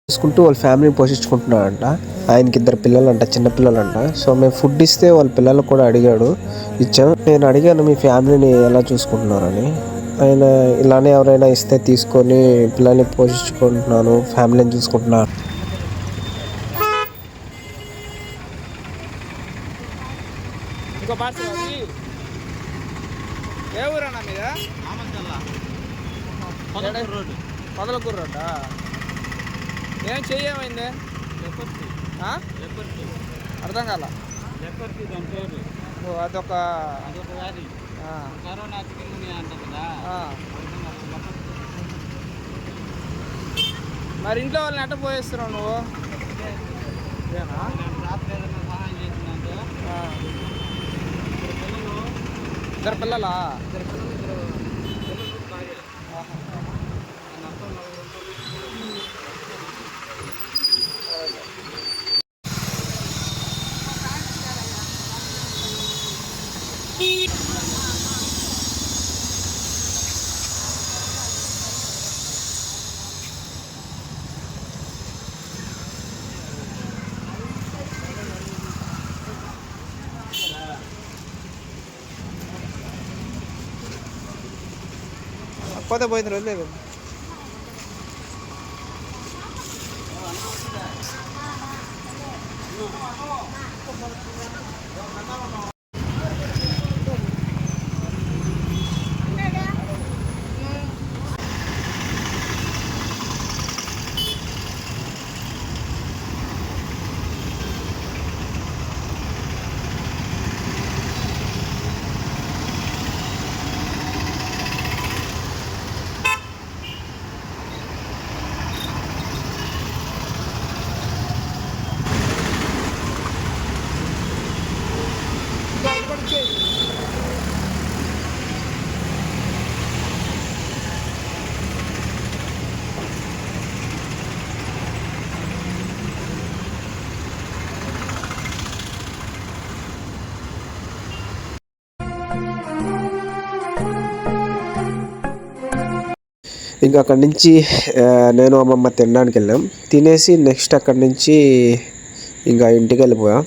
చేసుకుంటూ వాళ్ళ ఫ్యామిలీని పోషించుకుంటున్నాడంట. ఆయనకి 2 పిల్లలంట, చిన్న పిల్లలంట. సో మేము ఫుడ్ ఇస్తే వాళ్ళ పిల్లలకు కూడా అడిగాడు, ఇచ్చాం. నేను అడిగాను మీ ఫ్యామిలీని ఎలా చూసుకుంటున్నారని. ఆయన ఇలానే ఎవరైనా ఇస్తే తీసుకొని పిల్లల్ని పోషించుకుంటున్నాను, ఫ్యామిలీని చూసుకుంటున్నాను. ఇంకో పార్సల్ అది ఏ ఊరన్నా మీద పొదలకూరు రోడ్డా? ఏం చెయ్యమైంది? అర్థం కాల. అదొక వ్యాధి. కరోనా మరి ఇంట్లో వాళ్ళని ఎట్ట పోయేస్తున్నావు నువ్వు? ఇద్దరు పిల్లలా? పోతే పోయింది రోజులేదు. ఇంకా అక్కడి నుంచి నేను అమ్మమ్మ తినడానికి వెళ్ళాం. తినేసి నెక్స్ట్ అక్కడి నుంచి ఇంకా ఇంటికి వెళ్ళిపోయాం.